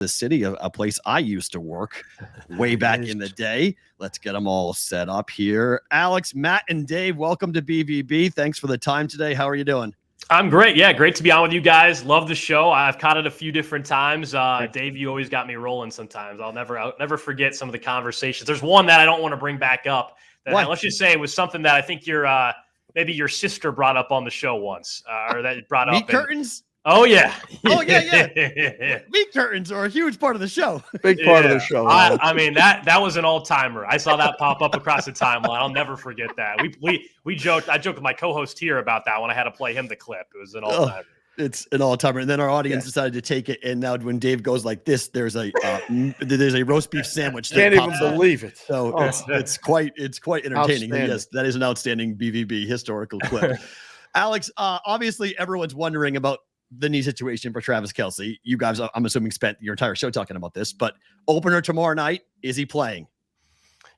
the city, a place I used to work way back in the day. Let's get them all set up here. Alex, Matt, and Dave, welcome to BVB. Thanks for the time today. How are you doing? I'm great. Yeah, great to be on with you guys. Love the show. I've caught it a few different times. Dave, you always got me rolling sometimes. I'll never forget some of the conversations. There's one that I don't want to bring back up. Let's just say it was something that I think maybe your sister brought up on the show once, or that brought up. Meat curtains? Oh, yeah. Oh, yeah. Meat curtains are a huge part of the show. Big part of the show. I mean, that was an all-timer. I saw that pop up across the timeline. I'll never forget that. We joked. I joked with my co-host here about that when I had to play him the clip. It was an all-timer. It's an all-timer. And then our audience decided to take it. And now when Dave goes like this, there's a roast beef sandwich. Can't even believe it. So it's quite entertaining. Yes, that is an outstanding BVB historical clip. Alex, obviously everyone's wondering about the knee situation for Travis Kelce. You guys, I'm assuming, spent your entire show talking about this, but opener tomorrow night, is he playing?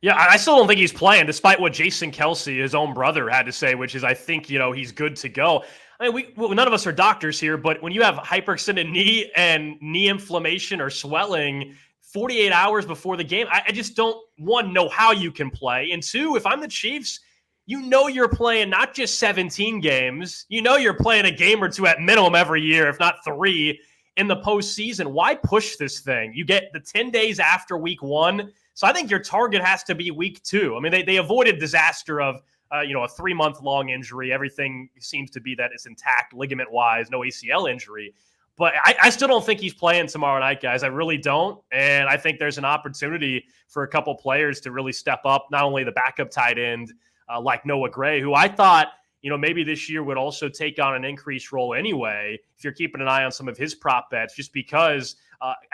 Yeah, I still don't think he's playing, despite what Jason Kelce, his own brother, had to say, which is, I think, he's good to go. I mean, none of us are doctors here, but when you have hyperextended knee and knee inflammation or swelling 48 hours before the game, I just don't, one, know how you can play. And two, if I'm the Chiefs, you're playing not just 17 games. You're playing a game or two at minimum every year, if not 3 in the postseason. Why push this thing? You get the 10 days after week 1. So I think your target has to be week 2. I mean, they avoided disaster of, a 3-month-long injury. Everything seems to be that it's intact ligament-wise, no ACL injury. But I still don't think he's playing tomorrow night, guys. I really don't. And I think there's an opportunity for a couple players to really step up, not only the backup tight end, like Noah Gray, who I thought, maybe this year would also take on an increased role anyway, if you're keeping an eye on some of his prop bets, just because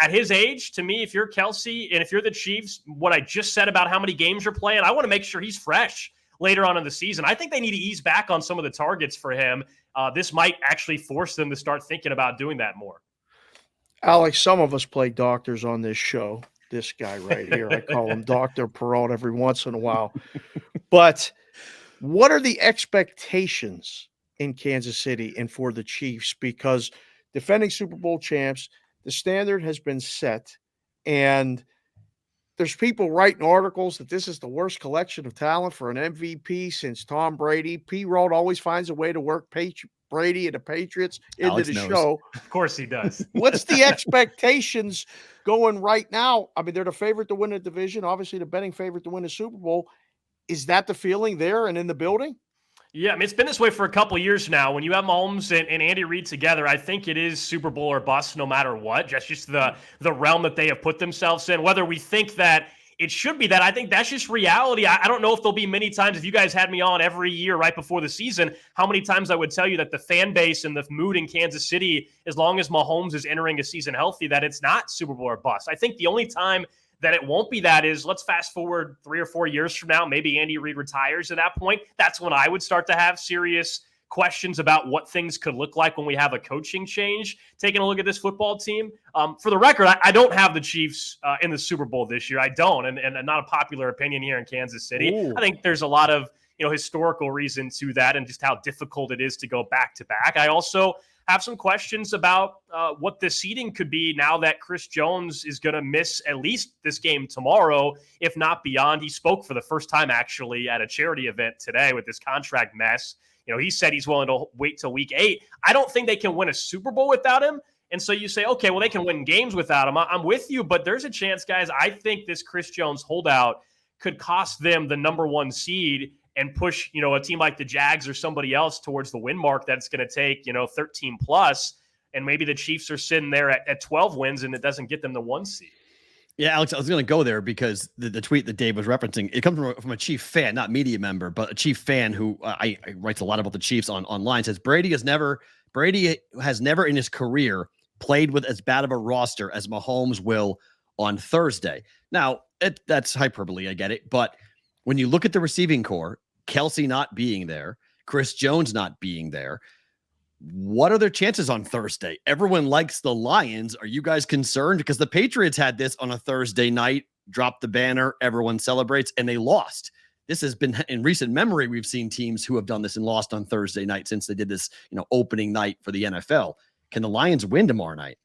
at his age, to me, if you're Kelce and if you're the Chiefs, what I just said about how many games you're playing, I want to make sure he's fresh later on in the season. I think they need to ease back on some of the targets for him. This might actually force them to start thinking about doing that more. Alex, some of us play doctors on this show. This guy right here, I call him Dr. Perrault every once in a while. But what are the expectations in Kansas City and for the Chiefs? Because defending Super Bowl champs, the standard has been set, and there's people writing articles that this is the worst collection of talent for an MVP since Tom Brady. P-Rod always finds a way to work Brady and the Patriots into Alex the knows. show. Of course he does. What's the expectations going right now? I mean, they're the favorite to win the division, obviously the betting favorite to win the Super Bowl. Is that the feeling there and in the building? Yeah, I mean, it's been this way for a couple of years now. When you have Mahomes and Andy Reid together, I think it is Super Bowl or bust no matter what. That's just the realm that they have put themselves in. Whether we think that it should be that, I think that's just reality. I don't know if there'll be many times, if you guys had me on every year right before the season, how many times I would tell you that the fan base and the mood in Kansas City, as long as Mahomes is entering a season healthy, that it's not Super Bowl or bust. I think the only time that it won't be that is, let's fast forward 3 or 4 years from now, maybe Andy Reid retires at that point. That's when I would start to have serious questions about what things could look like when we have a coaching change. Taking a look at this football team. For the record, I don't have the Chiefs in the Super Bowl this year. I don't, and not a popular opinion here in Kansas City. Ooh. I think there's a lot of historical reason to that and just how difficult it is to go back to back. I also have some questions about what the seeding could be now that Chris Jones is going to miss at least this game tomorrow, if not beyond. He spoke for the first time actually at a charity event today with this contract mess. He said he's willing to wait till week 8. I don't think they can win a Super Bowl without him. And so you say, okay, well, they can win games without him. I'm with you, but there's a chance, guys. I think this Chris Jones holdout could cost them the number 1 seed and push, a team like the Jags or somebody else towards the win mark that's going to take, 13 plus. And maybe the Chiefs are sitting there at 12 wins and it doesn't get them the 1 seed. Yeah, Alex, I was going to go there because the tweet that Dave was referencing, it comes from a Chief fan, not media member, but a Chief fan who I writes a lot about the Chiefs online, says Brady has never in his career played with as bad of a roster as Mahomes will on Thursday. Now, that's hyperbole, I get it. But when you look at the receiving core, Kelce not being there, Chris Jones not being there, what are their chances on Thursday? Everyone likes the Lions. Are you guys concerned? Because the Patriots had this on a Thursday night, dropped the banner, everyone celebrates, and they lost. This has been, in recent memory, we've seen teams who have done this and lost on Thursday night since they did this, opening night for the NFL. Can the Lions win tomorrow night?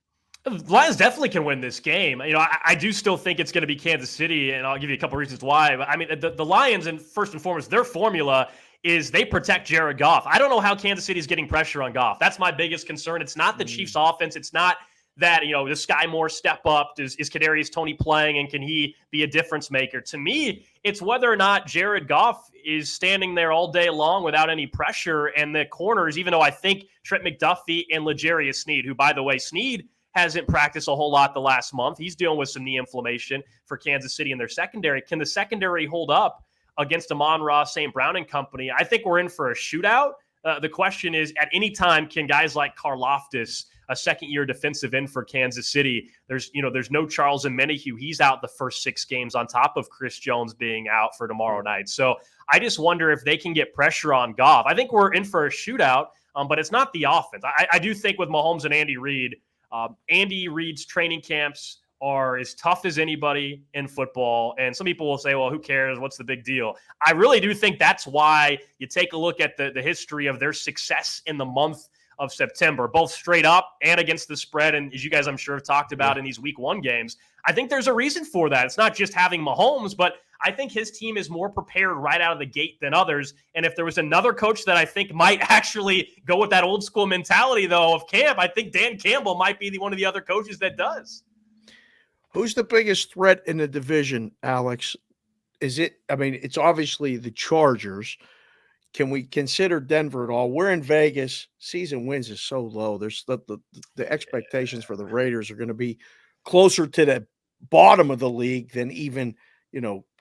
The Lions definitely can win this game. I do still think it's going to be Kansas City, and I'll give you a couple reasons why. But I mean, the Lions, and first and foremost, their formula is they protect Jared Goff. I don't know how Kansas City is getting pressure on Goff. That's my biggest concern. It's not the Chiefs' offense. It's not that, does Sky Moore step up? Is Kadarius Toney playing, and can he be a difference maker? To me, it's whether or not Jared Goff is standing there all day long without any pressure. And the corners, even though I think Trent McDuffie and L'Jarius Sneed, who, by the way, Sneed hasn't practiced a whole lot the last month. He's dealing with some knee inflammation for Kansas City in their secondary. Can the secondary hold up against Amon-Ra, St. Brown and company? I think we're in for a shootout. The question is, at any time, can guys like Karlaftis, a second-year defensive end for Kansas City, there's no Charles Omenihu. He's out the first 6 games on top of Chris Jones being out for tomorrow night. So I just wonder if they can get pressure on Goff. I think we're in for a shootout, but it's not the offense. I do think with Mahomes and Andy Reid, Andy Reid's training camps are as tough as anybody in football. And some people will say, well, who cares? What's the big deal? I really do think that's why you take a look at the history of their success in the month of September, both straight up and against the spread. And as you guys, I'm sure, have talked about in these week 1 games, I think there's a reason for that. It's not just having Mahomes, but I think his team is more prepared right out of the gate than others. And if there was another coach that I think might actually go with that old school mentality, though, of camp, I think Dan Campbell might be one of the other coaches that does. Who's the biggest threat in the division, Alex? It's obviously the Chargers. Can we consider Denver at all? We're in Vegas. Season wins is so low. There's the expectations for the Raiders are going to be closer to the bottom of the league than even,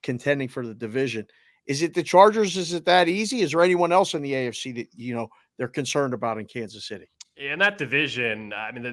contending for the division. Is it the Chargers? Is it that easy? Is there anyone else in the AFC that, they're concerned about in Kansas City? In that division,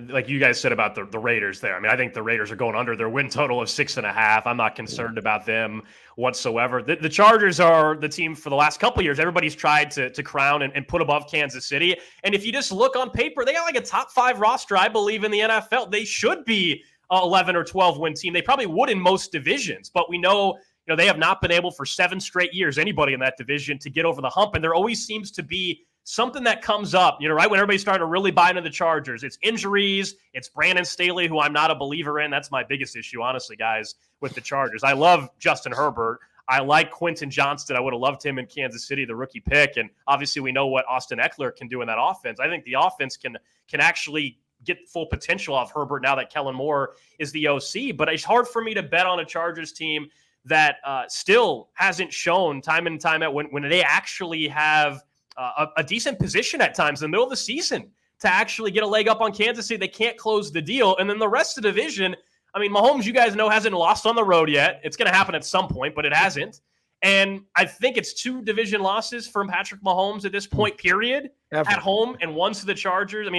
like you guys said about the Raiders there, I think the Raiders are going under their win total of 6.5. I'm not concerned about them whatsoever. The Chargers are the team for the last couple of years everybody's tried to crown and put above Kansas City. And if you just look on paper, they got like a top 5 roster, I believe, in the NFL. They should be 11 or 12 win team. They probably would in most divisions, but we know they have not been able for 7 straight years, anybody in that division, to get over the hump. And there always seems to be something that comes up, right when everybody's starting to really buy into the Chargers. It's injuries. It's Brandon Staley, who I'm not a believer in. That's my biggest issue, honestly, guys, with the Chargers. I love Justin Herbert. I like Quentin Johnston. I would have loved him in Kansas City, the rookie pick. And obviously we know what Austin Eckler can do in that offense. I think the offense can actually get full potential off Herbert now that Kellen Moore is the OC. But it's hard for me to bet on a Chargers team that still hasn't shown time and time out when they actually have a decent position at times in the middle of the season to actually get a leg up on Kansas City. They can't close the deal. And then the rest of the division, Mahomes, you guys know, hasn't lost on the road yet. It's going to happen at some point, but it hasn't. And I think it's 2 division losses from Patrick Mahomes at this point, period, at home, and 1 to the Chargers.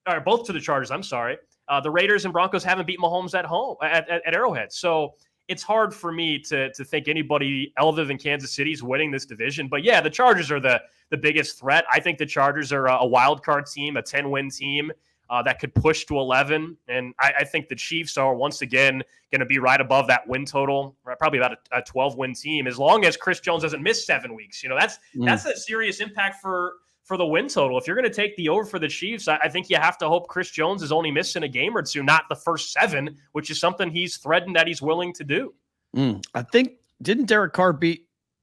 Or both to the Chargers, I'm sorry. The Raiders and Broncos haven't beat Mahomes at home at Arrowhead. So it's hard for me to think anybody other than Kansas City is winning this division. But yeah, the Chargers are the biggest threat. I think the Chargers are a wild card team, a 10-win team that could push to 11. And I think the Chiefs are once again going to be right above that win total, right? Probably about a 12-win team, as long as Chris Jones doesn't miss 7 weeks. That's a serious impact for the win total. If you're going to take the over for the Chiefs, I think you have to hope Chris Jones is only missing a game or 2, not the first 7, which is something he's threatened that he's willing to do. I think, didn't Derek Carr beat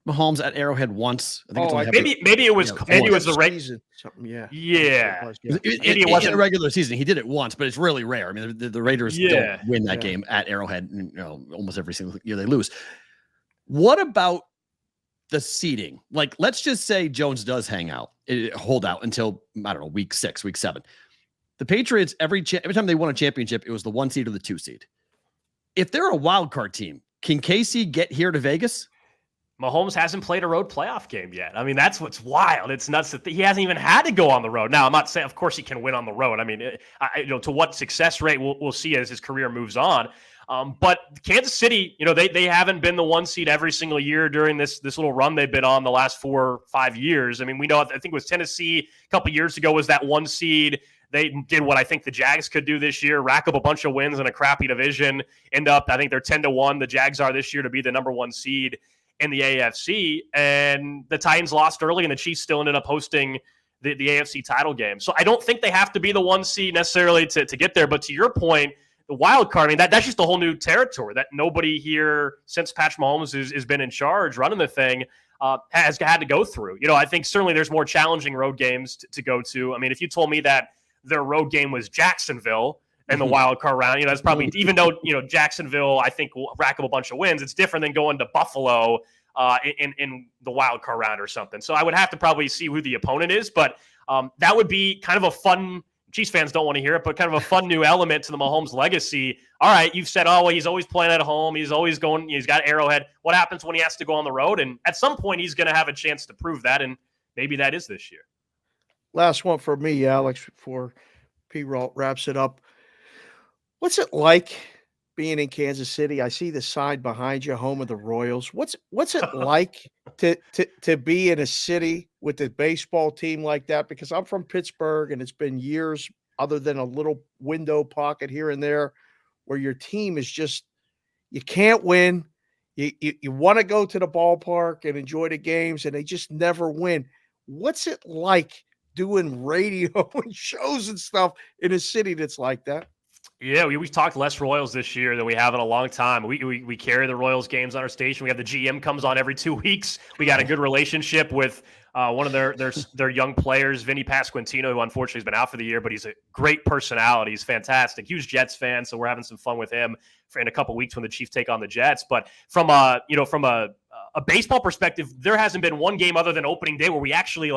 Mahomes at Arrowhead once? I think maybe it was the season. Something, yeah. In a regular season, he did it once, but it's really rare. The Raiders don't win that game at Arrowhead. Almost every single year they lose. What about the seeding? Like, let's just say Jones does hold out until, I don't know, week 6, week 7. The Patriots, every time they won a championship, it was the 1 seed or the 2 seed. If they're a wild card team, can KC get here to Vegas? Mahomes hasn't played a road playoff game yet. That's what's wild. It's nuts that he hasn't even had to go on the road. Now, I'm not saying, of course, he can win on the road. To what success rate we'll see as his career moves on. But Kansas City, they haven't been the 1 seed every single year during this little run they've been on the last 4 or 5 years. We know, I think it was Tennessee a couple years ago was that 1 seed. They did what I think the Jags could do this year, rack up a bunch of wins in a crappy division, end up, I think they're 10-1. The Jags are this year to be the number 1 seed in the AFC. And the Titans lost early, and the Chiefs still ended up hosting the AFC title game. So I don't think they have to be the 1 seed necessarily to get there. But to your point, the wild card, I mean, that's just a whole new territory that nobody here since Patrick Mahomes has been in charge running the thing has had to go through. I think certainly there's more challenging road games to go to. I mean, if you told me that their road game was Jacksonville in the wild card round, that's probably, even though, Jacksonville, I think, will rack up a bunch of wins, it's different than going to Buffalo in the wild card round or something. So I would have to probably see who the opponent is, but that would be kind of a fun, Chiefs fans don't want to hear it, but kind of a fun new element to the Mahomes legacy. All right, you've said, oh, well, he's always playing at home. He's always going, he's got Arrowhead. What happens when he has to go on the road? And at some point, he's going to have a chance to prove that, and maybe that is this year. Last one for me, Alex, before P-Roll wraps it up. What's it like being in Kansas City? I see the sign behind you, home of the Royals. What's it like to be in a city with a baseball team like that? Because I'm from Pittsburgh, and it's been years, other than a little window pocket here and there, where your team is just, you can't win. You want to go to the ballpark and enjoy the games, and they just never win. What's it like doing radio and shows and stuff in a city that's like that? Yeah, we've talked less Royals this year than we have in a long time. We carry the Royals games on our station. We have the GM comes on every 2 weeks. We got a good relationship with one of their young players, Vinny Pasquantino, who unfortunately has been out for the year, but he's a great personality. He's fantastic. Huge Jets fan, so we're having some fun with him in a couple weeks when the Chiefs take on the Jets. But from a baseball perspective, there hasn't been one game other than opening day where we actually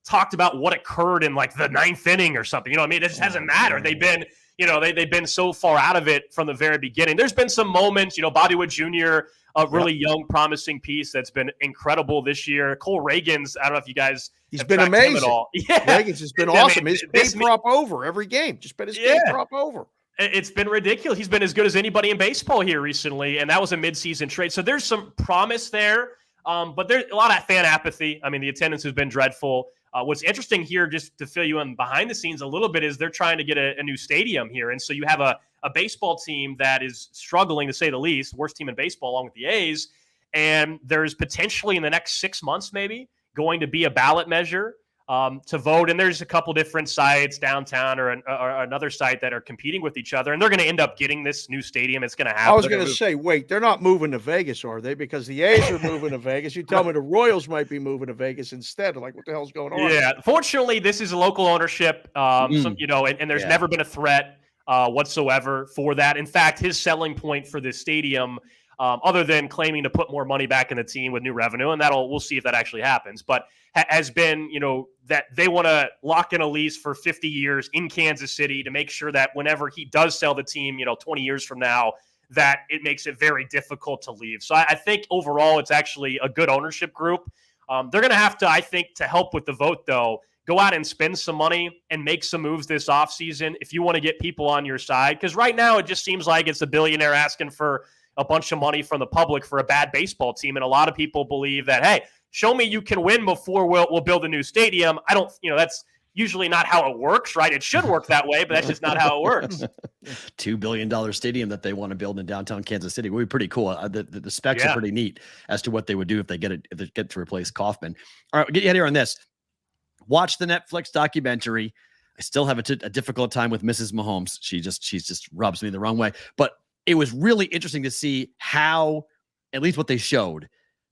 talked about what occurred in the ninth inning or something. It just hasn't mattered. They've been they've been so far out of it from the very beginning. There's been some moments, Bobby Wood Jr., a really young, promising piece that's been incredible this year. Cole Reagan's, I don't know if you guys He's been amazing. At all. Yeah. Reagan's has been awesome. His pay prop over every game. Just bet his pay prop over. It's been ridiculous. He's been as good as anybody in baseball here recently, and that was a midseason trade. So there's some promise there, but there's a lot of fan apathy. I mean, the attendance has been dreadful. What's interesting here, just to fill you in behind the scenes a little bit, is they're trying to get a new stadium here. And so you have a baseball team that is struggling, to say the least, worst team in baseball along with the A's. And there's potentially in the next 6 months maybe going to be a ballot measure to vote. And there's a couple different sites downtown or another site that are competing with each other. And they're going to end up getting this new stadium. It's going to happen. I was going to say, wait, they're not moving to Vegas, are they? Because the A's are moving to Vegas. You tell me the Royals might be moving to Vegas instead. Like, what the hell's going on? Yeah. Fortunately, this is a local ownership, and there's never been a threat whatsoever for that. In fact, his selling point for this stadium, other than claiming to put more money back in the team with new revenue, and we'll see if that actually happens, but has been, that they want to lock in a lease for 50 years in Kansas City to make sure that whenever he does sell the team, 20 years from now, that it makes it very difficult to leave. So I think overall it's actually a good ownership group. They're going to have to, I think, to help with the vote, though, go out and spend some money and make some moves this offseason if you want to get people on your side. Because right now it just seems like it's a billionaire asking for a bunch of money from the public for a bad baseball team. And a lot of people believe that, hey, show me you can win before we'll build a new stadium. I don't, that's usually not how it works, right? It should work that way, but that's just not how it works. $2 billion stadium that they want to build in downtown Kansas City would be pretty cool. The specs are pretty neat as to what they would do if they get to replace Kaufman. All right, we'll get you out here on this. Watch the Netflix documentary. I still have a difficult time with Mrs. Mahomes. She just rubs me the wrong way. But it was really interesting to see how, at least what they showed,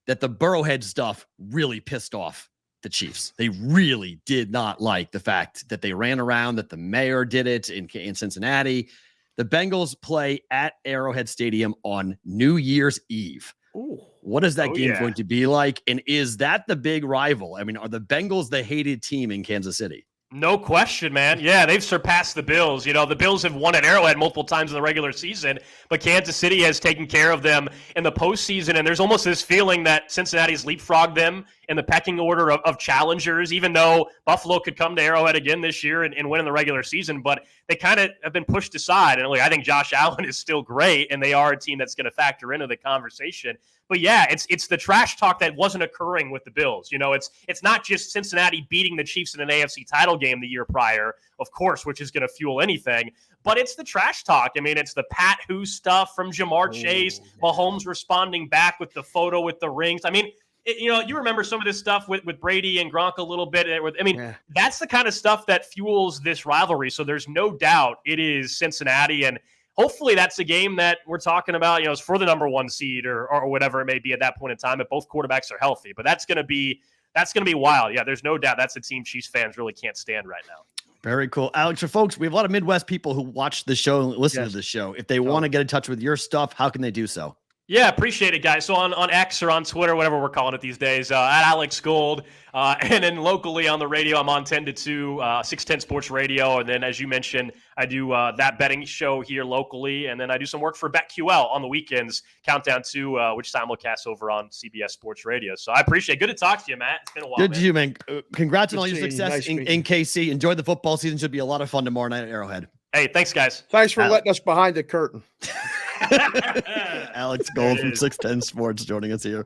that the Burrowhead stuff really pissed off the Chiefs. They really did not like the fact that they ran around, that the mayor did it in Cincinnati. The Bengals play at Arrowhead Stadium on New Year's Eve. Ooh. What is that game going to be like? And is that the big rival? I mean, are the Bengals the hated team in Kansas City? No question, man. Yeah, they've surpassed the Bills. The Bills have won at Arrowhead multiple times in the regular season, but Kansas City has taken care of them in the postseason, and there's almost this feeling that Cincinnati's leapfrogged them in the pecking order of challengers, even though Buffalo could come to Arrowhead again this year and win in the regular season, but they kind of have been pushed aside. And I think Josh Allen is still great, and they are a team that's going to factor into the conversation. But yeah, it's the trash talk that wasn't occurring with the Bills. It's not just Cincinnati beating the Chiefs in an AFC title game the year prior, of course, which is going to fuel anything. But it's the trash talk. I mean, it's the Pat Who stuff from Jamar Chase, Mahomes responding back with the photo with the rings. I mean, you remember some of this stuff with Brady and Gronk a little bit. That's the kind of stuff that fuels this rivalry. So there's no doubt it is Cincinnati. And hopefully that's a game that we're talking about, is for the number 1 seed or whatever it may be at that point in time, if both quarterbacks are healthy. But that's going to be wild. Yeah, there's no doubt that's a team Chiefs fans really can't stand right now. Very cool. Alex, for folks, we have a lot of Midwest people who watch the show and listen to the show. If they want to get in touch with your stuff, how can they do so? Yeah, appreciate it, guys. So on X or on Twitter, whatever we're calling it these days, at Alex Gold. And then locally on the radio, I'm on 10 to 2, 610 Sports Radio. And then, as you mentioned, I do that betting show here locally. And then I do some work for BetQL on the weekends, Countdown to which simulcast over on CBS Sports Radio. So I appreciate it. Good to talk to you, Matt. It's been a while. Good to you, man. Congrats on all your success in KC. Enjoy the football season. Should be a lot of fun tomorrow night at Arrowhead. Hey, thanks, guys. Thanks for letting us behind the curtain. Alex Gold from 610 Sports joining us here.